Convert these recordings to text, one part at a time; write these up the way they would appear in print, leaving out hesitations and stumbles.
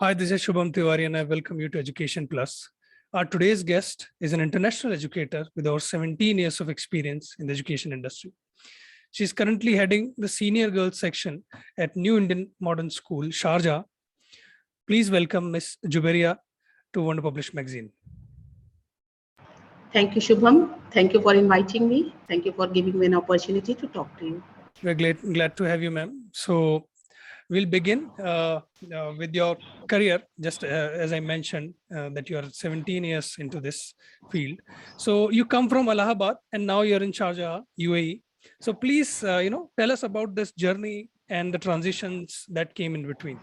Hi, this is Shubham Tiwari and I welcome you to Education Plus. Our today's guest is an international educator with over 17 years of experience in the education industry. She is currently heading the senior girls section at New Indian Modern School, Sharjah. Please welcome Ms. Juberia to Wonder Publish magazine. Thank you, Shubham. Thank you for inviting me. Thank you for giving me an opportunity to talk to you. We're glad to have you, ma'am. So we'll begin with your career. Just as I mentioned, that you are 17 years into this field. So you come from Allahabad and now you're in Sharjah, UAE. So please, tell us about this journey and the transitions that came in between.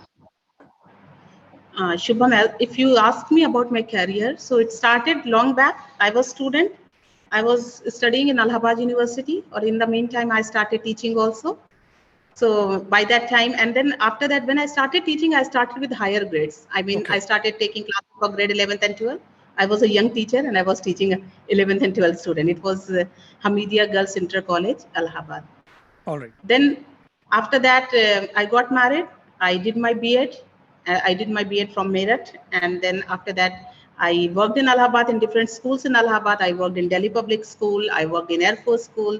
Shubham, if you ask me about my career, so it started long back. I was student. I was studying in Allahabad University, or in the meantime, I started teaching also. So by that time, and then after that, when I started teaching, I started with higher grades. I mean, Okay. I started taking classes for grade 11th and 12th. I was a young teacher and I was teaching 11th and 12th student. It was Hamidia Girls Inter College, Allahabad. All right. Then after that, I got married. I did my B.Ed. I did my B.Ed from Meerut. And then after that, I worked in Allahabad in different schools in Allahabad. I worked in Delhi Public School. I worked in Air Force School.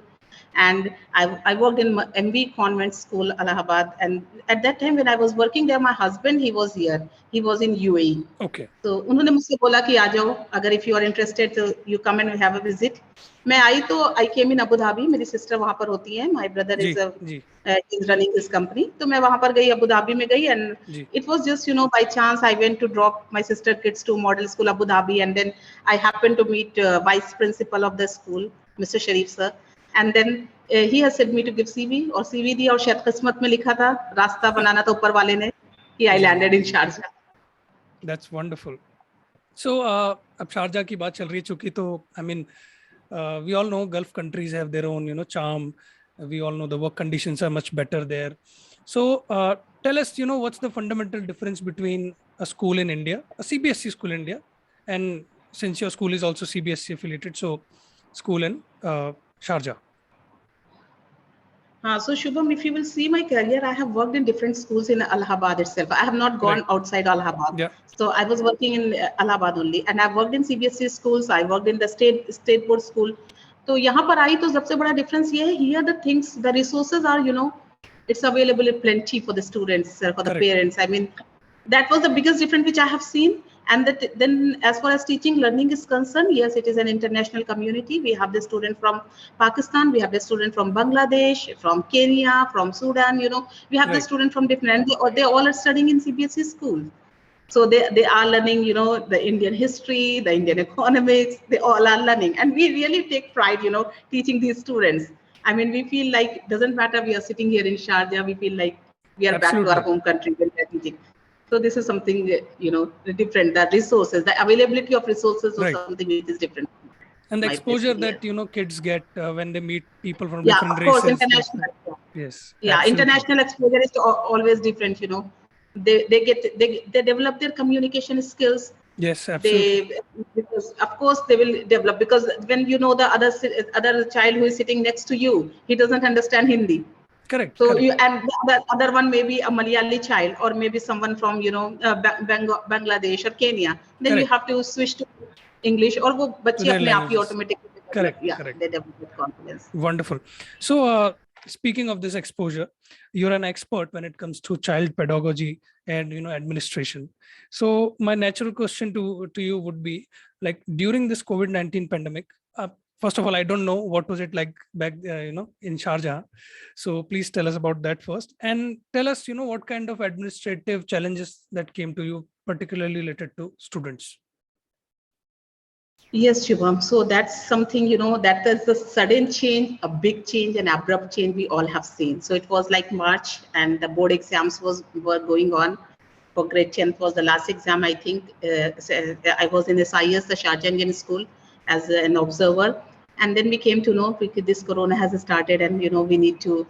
And I worked in MV Convent School, Allahabad. And at that time when I was working there, my husband, he was here. He was in UAE. Okay. तो उन्होंने मुझसे बोला कि आ जाओ, अगर if you are interested तो you come and have a visit. मैं आई तो I came in Abu Dhabi. मेरी sister वहाँ पर होती है. My brother is running his company. तो मैं वहाँ पर गई, अबू धाबी में गई, and it was just by chance I went to drop my sister kids to Model School Abu Dhabi, and then I happened to meet vice principal of the school, Mr. Sharif sir, and then he has said me to give CV, और CV दिया, और शायद किस्मत में लिखा था, रास्ता बनाना था ऊपर वाले ने, कि I landed in Sharjah. That's wonderful. So अब शारजा की बात चल रही है, चूंकि तो I mean we all know Gulf countries have their own charm. We all know the work conditions are much better there. So tell us, what's the fundamental difference between a school in India, a CBSE school in India, and since your school is also CBSE affiliated, so school in Sharjah. So Shubham, if you will see my career, I have worked in different schools in Allahabad itself. I have not gone outside Allahabad. Yeah. So I was working in Allahabad only, and I've worked in CBSE schools. I worked in the state board school. तो यहाँ पर आई तो सबसे बड़ा difference ये है, here the things, the resources are, it's available in plenty for the students, for the parents. I mean, that was the biggest difference which I have seen. And that, then as far as teaching learning is concerned, yes, it is an international community. We have the student from Pakistan, we have the student from Bangladesh, from Kenya, from Sudan, we have the student from different, and they all are studying in CBSE school. So they are learning, the Indian history, the Indian economics, they all are learning. And we really take pride, teaching these students. I mean, we feel like, doesn't matter, we are sitting here in Sharjah, we feel like we are back to our home country when we are teaching. So this is something, different, the resources, the availability of resources is something which is different. And the exposure that, kids get when they meet people from different races. Of course, international. Yes. Yeah, absolutely. International exposure is always different, They develop their communication skills. Yes, absolutely. Because of course they will develop, because when the other child who is sitting next to you, he doesn't understand Hindi. Correct. So and the other one may be a Malayali child, or maybe someone from Bangladesh or Kenya. Then you have to switch to English, or वो बच्चे अपने आप ही automatically correct. They develop with confidence. Wonderful. So speaking of this exposure, you're an expert when it comes to child pedagogy and administration. So my natural question to you would be, like, during this COVID-19 pandemic, first of all, I don't know what was it like back in Sharjah. So please tell us about that first, and tell us what kind of administrative challenges that came to you, particularly related to students. Yes, Shubham. So that's something, that is a sudden change, a big change, an abrupt change we all have seen. So it was like March, and the board exams were going on. For grade 10th was the last exam, I think. I was in SIS, the Sharjah Indian School, as an observer. And then we came to know this corona has started, and we need to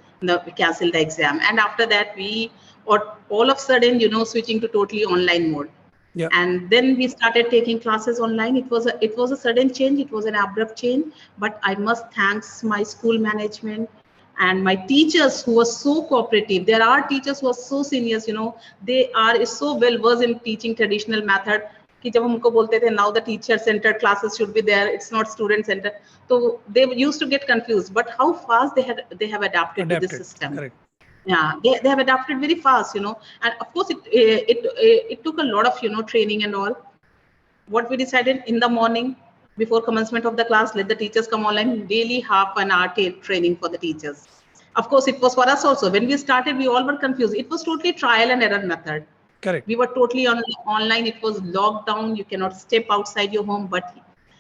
cancel the exam. And after that, we all of a sudden, switching to totally online mode. Yeah. And then we started taking classes online. It was a sudden change. It was an abrupt change. But I must thank my school management And my teachers who were so cooperative, there are teachers who are so seniors, they are so well versed in teaching traditional method. कि जब हमको बोलते थे now the teacher centered classes should be there, it's not student centered, so they used to get confused, but how fast they have adapted to this system. Correct. Yeah, they have adapted very fast, and of course it took a lot of training and all. What we decided in the morning before commencement of the class, let the teachers come online, daily half an hour training for the teachers. Of course, it was for us also. When we started, we all were confused. It was totally trial and error method. Correct. We were totally online. It was locked down. You cannot step outside your home, but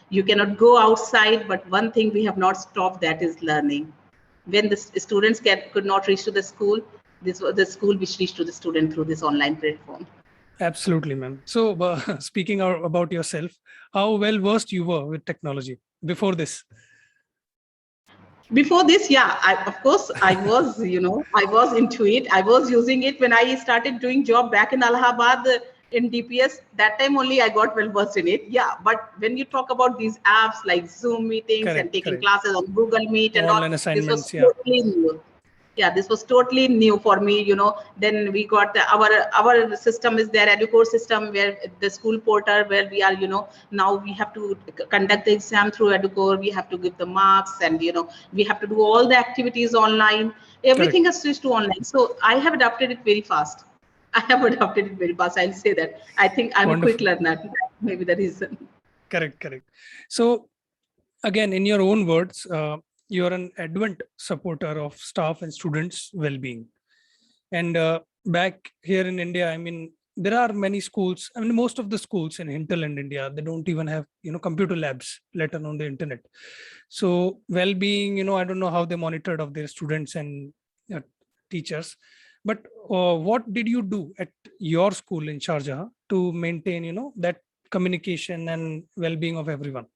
you cannot go outside. But one thing we have not stopped, that is learning. When the students could not reach to the school, this was the school which reached to the student through this online platform. Absolutely, ma'am. So speaking about yourself, how well versed you were with technology before this? Before this, yeah, of course, I was, I was into it. I was using it when I started doing job back in Allahabad in DPS. That time only I got well versed in it. Yeah, but when you talk about these apps like Zoom meetings and taking classes on Google Meet and online all, assignments, this was totally new. Yeah, this was totally new for me, Then we got our system is there, EduCore system, where the school portal, where we are, now we have to conduct the exam through EduCore. We have to give the marks, and we have to do all the activities online. Everything has switched to online. So I have adapted it very fast. I'll say that. I think I'm a quick learner. Maybe the reason. Correct. So again, in your own words, you're an adamant supporter of staff and students' well-being. And back here in India, I mean, there are many schools. I mean, most of the schools in hinterland India, they don't even have, computer labs, let alone the internet. So well-being, I don't know how they monitored of their students and teachers. But what did you do at your school in Sharjah to maintain, that communication and well-being of everyone?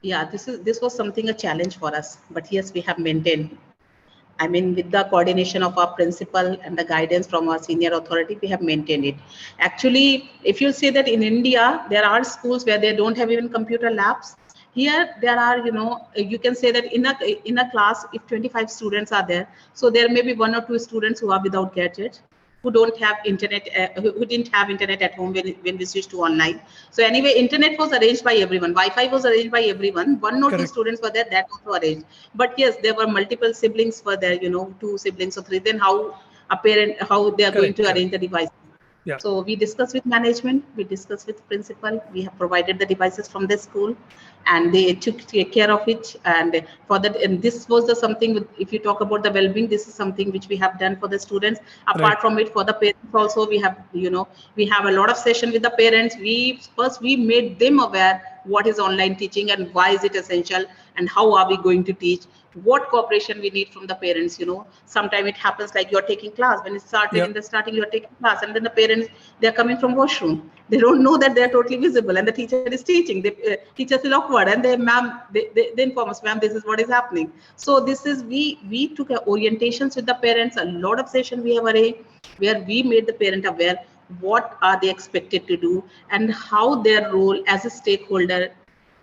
Yeah, this was something a challenge for us, but yes, we have maintained. I mean, with the coordination of our principal and the guidance from our senior authority, we have maintained it. Actually, if you say that in India, there are schools where they don't have even computer labs. Here, there are, you can say that in a class, if 25 students are there, so there may be 1 or 2 students who are without gadget, who don't have internet, who didn't have internet at home when we switched to online. So anyway, internet was arranged by everyone. Wi-Fi was arranged by everyone. 1 or 2 students were there, that was arranged. But yes, there were multiple siblings were there, 2 siblings or 3. Then how they are going to arrange the device? Yeah. So we discussed with management, we discussed with principal, we have provided the devices from the school, and they took care of it. And for that, and this was something, if you talk about the well-being, this is something which we have done for the students. Apart from it, for the parents also, we have, we have a lot of session with the parents. We made them aware what is online teaching and why is it essential, and how are we going to teach, what cooperation we need from the parents. Sometimes it happens like you're taking class, when it started in the starting, you're taking class, and then the parents, they're coming from washroom, they don't know that they're totally visible, and the teacher is teaching. The teacher feel awkward, and they inform us, ma'am, this is what is happening. So this is, we took orientations with the parents, a lot of session we have arranged, where we made the parent aware what are they expected to do, and how their role as a stakeholder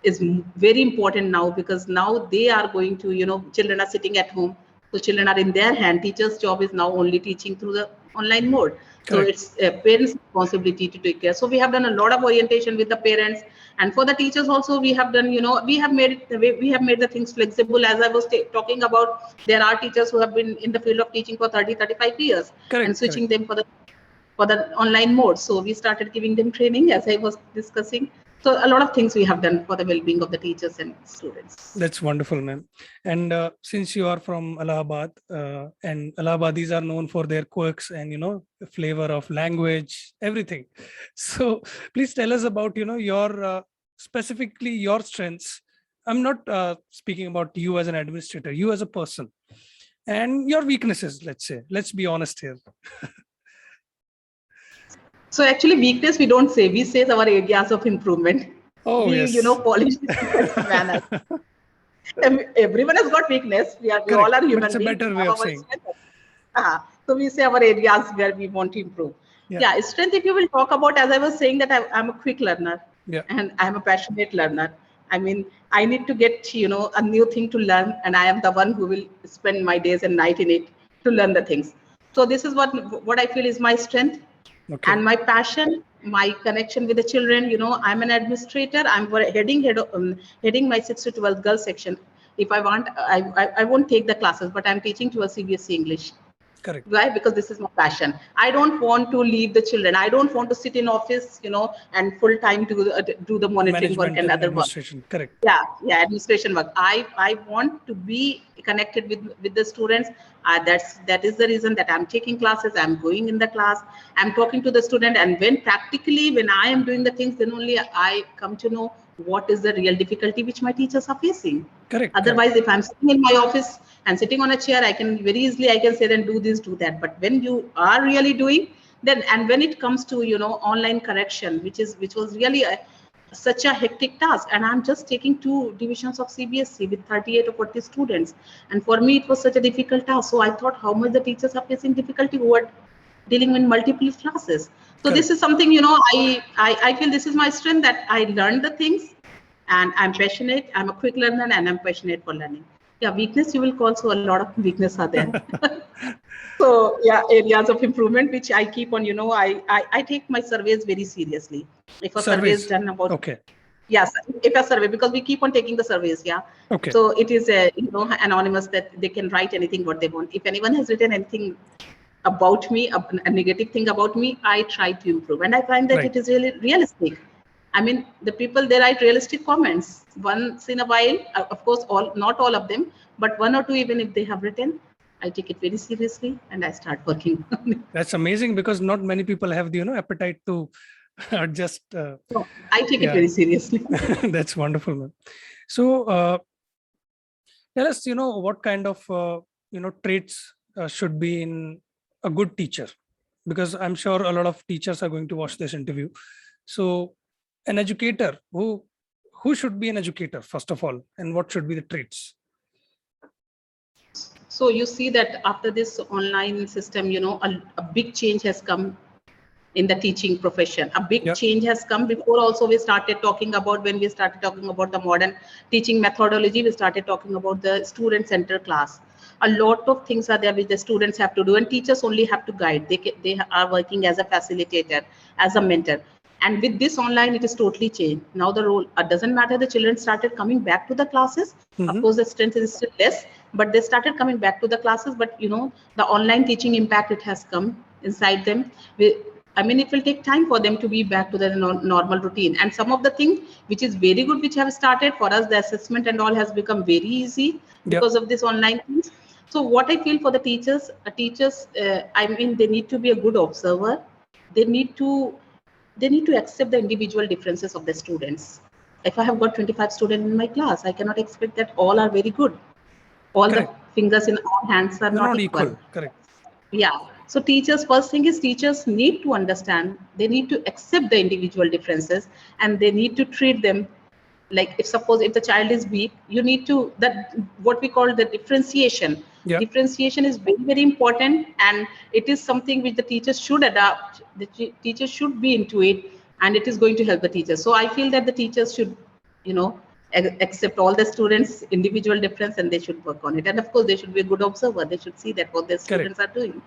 is very important now, because now they are going to, children are sitting at home, so children are in their hand. Teacher's job is now only teaching through the online mode. So it's a parent's responsibility to take care. So we have done a lot of orientation with the parents, and for the teachers also, we have done, we have made the things flexible. As I was talking about, there are teachers who have been in the field of teaching for 30-35 years, and switching them for the online mode. So we started giving them training, as I was discussing. So a lot of things we have done for the well-being of the teachers and students. That's wonderful, ma'am. And since you are from Allahabad, and Allahabadis are known for their quirks and, flavor of language, everything. So please tell us about, your specifically your strengths. I'm not speaking about you as an administrator, you as a person, and your weaknesses, let's say. Let's be honest here. So actually, weakness we don't say. We say our areas of improvement. Oh, we, yes. polish it in the best manner. Everyone has got weakness. We all are human beings. It's a better way of saying. So we say our areas where we want to improve. Yeah, strength, if you will talk about, as I was saying, that I'm a quick learner. Yeah. And I'm a passionate learner. I mean, I need to get, a new thing to learn, and I am the one who will spend my days and night in it to learn the things. So this is what I feel is my strength. Okay. And my passion, my connection with the children. I'm an administrator. I'm heading my 6 to 12 girls section. If I want, I won't take the classes, but I'm teaching to a CBSE English. Correct. Why? Because this is my passion. I don't want to leave the children. I don't want to sit in office, and full time to do the monitoring work Management and other work. administration. Correct. Yeah, administration work. I want to be connected with the students. That is the reason that I'm taking classes. I'm going in the class. I'm talking to the student, and when I am doing the things, then only I come to know what is the real difficulty which my teachers are facing. Correct. Otherwise, if I'm sitting in my office and sitting on a chair, I can very easily say then do this, do that. But when you are really doing, then, and when it comes to online correction, which was really such a hectic task, and I'm just taking 2 divisions of CBSE with 38 or 40 students, and for me it was such a difficult task. So I thought how much the teachers are facing difficulty who are dealing with multiple classes. So this is something, I feel this is my strength, that I learned the things, and I'm passionate. I'm a quick learner, and I'm passionate for learning. Yeah, weakness, you will call, so a lot of weakness are there. So yeah, areas of improvement, which I keep on, I take my surveys very seriously. If a survey is done about, okay. Yes, if a survey, because we keep on taking the surveys, yeah. Okay. So it is anonymous, that they can write anything what they want. If anyone has written anything about me, a negative thing about me, I try to improve, and I find that it is really realistic. I mean, the people, they write realistic comments once in a while. Of course, not all of them, but 1 or 2, even if they have written, I take it very seriously and I start working. That's amazing, because not many people have the appetite to just. So I take it very seriously. That's wonderful, man. So tell us, what kind of traits should be in a good teacher, because I'm sure a lot of teachers are going to watch this interview. So an educator, who should be an educator first of all, and what should be the traits? So you see that after this online system, a big change has come in the teaching profession. A big change has come. Before also, when we started talking about the modern teaching methodology, we started talking about the student-centered class. A lot of things are there which the students have to do, and teachers only have to guide. They are working as a facilitator, as a mentor. And with this online, it is totally changed. Now the role doesn't matter. The children started coming back to the classes. Of course, the strength is still less, but they started coming back to the classes. But the online teaching impact, it has come inside them. I mean, it will take time for them to be back to the normal routine. And some of the things which is very good, which have started for us, the assessment and all has become very easy because of this online things. So what I feel for the teachers, I mean, they need to be a good observer. They need to accept the individual differences of the students. If I have got 25 students in my class, I cannot expect that all are very good. All the fingers in all hands are not equal. Correct. Yeah. So teachers, first thing is, teachers need to understand, they need to accept the individual differences, and they need to treat them like, if the child is weak, you need to, what we call the differentiation. Differentiation is very, very important, and it is something which the teachers should adapt. The teachers should be into it, and it is going to help the teachers. So I feel that the teachers should, accept all the students' individual difference, and they should work on it. And of course, they should be a good observer. They should see that what their students are doing.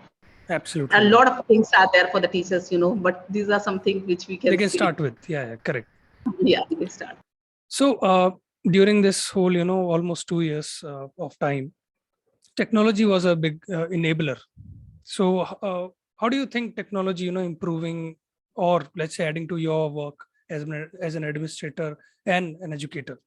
Absolutely. A lot of things are there for the teachers, but these are something which we can start with. Yeah, correct. Yeah, we can start. So during this whole, almost 2 years of time, technology was a big enabler. So how do you think technology, improving, or let's say adding to your work as an administrator and an educator?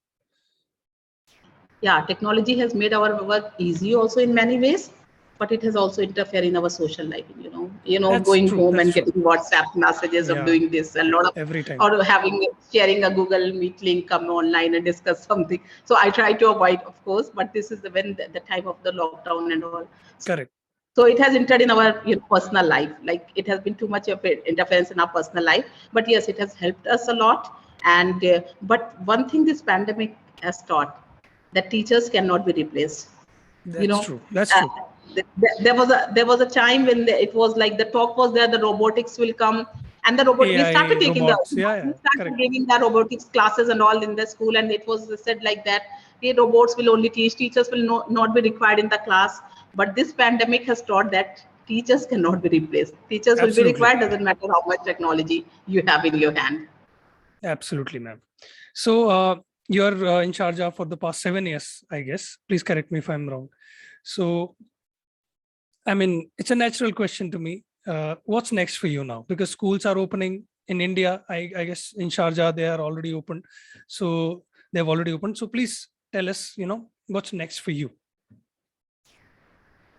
Yeah, technology has made our work easy also in many ways, but it has also interfered in our social life. That's going true, home that's and true. getting WhatsApp messages of doing this, a lot of every time, or sharing a Google Meet link, come online and discuss something. So I try to avoid, of course, but this is when the time of the lockdown and all. Correct. So it has entered in our personal life. Like, it has been too much of interference in our personal life. But yes, it has helped us a lot. And but one thing this pandemic has taught, that teachers cannot be replaced. That's true. That's true. There was a time when it was like the talk was there, the robotics will come And the robot, we AI, started taking robots. the, Yeah, we yeah, started correct. giving the robotics classes and all in the school, and it was said like that, the robots will only teach, teachers will not be required in the class. But this pandemic has taught that teachers cannot be replaced. Teachers will be Absolutely. required, doesn't matter how much technology you have in your hand. Absolutely, ma'am. So you're in charge of for the past 7 years, I guess. Please correct me if I'm wrong. So, I mean, it's a natural question to me. What's next for you now? Because schools are opening in India. I guess in Sharjah, they are already open. So they've already opened. So please tell us, what's next for you?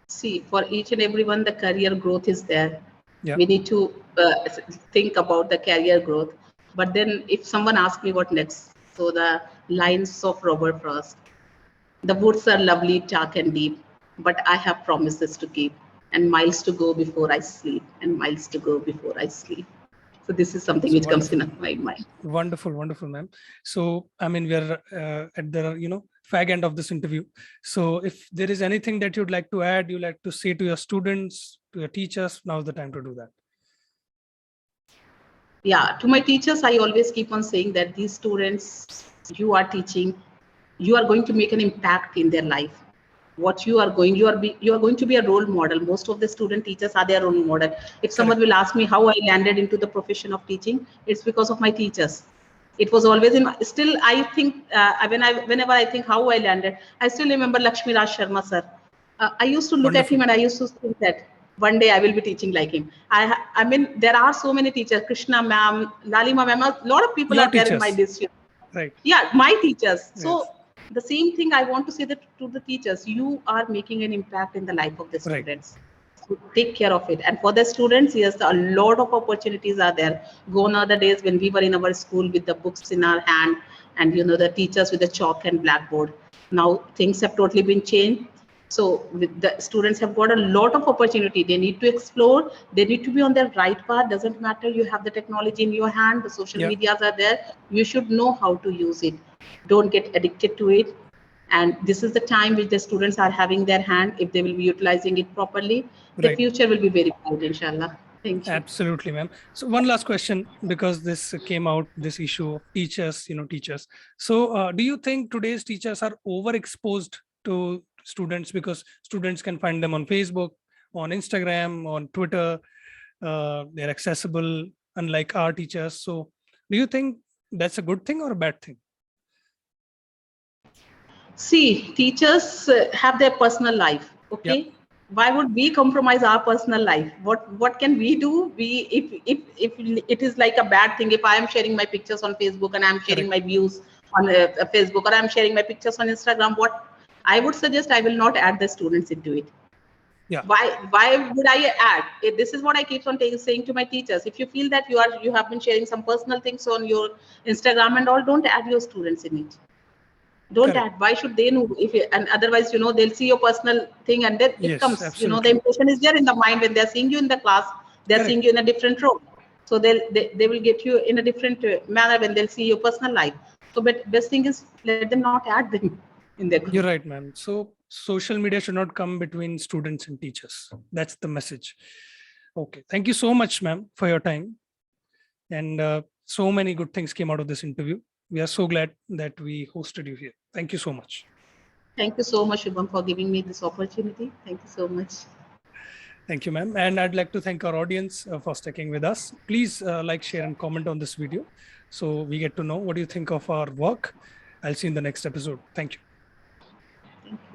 See, for each and everyone, the career growth is there. Yeah. We need to think about the career growth. But then if someone asks me what next, so the lines of Robert Frost, the woods are lovely, dark and deep, but I have promises to keep, and miles to go before I sleep, and miles to go before I sleep. So this is something So which comes wonderful. in my mind. Wonderful, wonderful, ma'am. So, I mean, we're at the, fag end of this interview. So if there is anything that you'd like to add, you like to say to your students, to your teachers, now's the time to do that. Yeah, to my teachers, I always keep on saying that these students you are teaching, you are going to make an impact in their life. What you are going to be a role model. Most of the student teachers are their own model. If someone will ask me how I landed into the profession of teaching, it's because of my teachers. It was always in still I think whenever I think how I landed, I still remember Lakshmi Raj Sharma sir. I used to look at Wonderful. him and I used to think that one day I will be teaching like him. I mean, there are so many teachers, Krishna ma'am, Lalima ma'am, a lot of people Your are there in my teachers. district. Right. Yeah, my teachers. Yes. So the same thing I want to say that to the teachers, you are making an impact in the life of the students. So take care of it. And for the students, yes, a lot of opportunities are there. Gone are the days when we were in our school with the books in our hand and the teachers with the chalk and blackboard. Now things have totally been changed. So the students have got a lot of opportunity. They need to explore. They need to be on their right path. Doesn't matter. You have the technology in your hand. The social medias are there. You should know how to use it. Don't get addicted to it. And this is the time which the students are having their hand. If they will be utilizing it properly, the future will be very bright, inshallah. Thank you. Absolutely, ma'am. So one last question, because this came out, this issue of teachers, teachers. So do you think today's teachers are overexposed to students, because students can find them on Facebook, on Instagram, on Twitter? They're accessible, unlike our teachers. So do you think that's a good thing or a bad thing? See, teachers have their personal life. Okay. Yep. Why would we compromise our personal life? What can we do? If it is like a bad thing, if I am sharing my pictures on Facebook and I'm sharing my views on Facebook, or I'm sharing my pictures on Instagram, what I would suggest, I will not add the students into it. Yeah. Why would I add? This is what I keep on saying to my teachers. If you feel that you have been sharing some personal things on your Instagram and all, don't add your students in it. Don't add. Why should they know? And otherwise, they'll see your personal thing, and then it comes. Absolutely. The impression is there in the mind when they're seeing you in the class. They're seeing you in a different role, so they will get you in a different manner when they'll see your personal life. So, but best thing is let them not add them in their group. You're right, ma'am. So social media should not come between students and teachers. That's the message. Okay. Thank you so much, ma'am, for your time. And so many good things came out of this interview. We are so glad that we hosted you here. Thank you so much. Thank you so much, Shubham, for giving me this opportunity. Thank you so much. Thank you, ma'am. And I'd like to thank our audience for sticking with us. Please like, share, and comment on this video so we get to know what you think of our work. I'll see you in the next episode. Thank you. Thank you.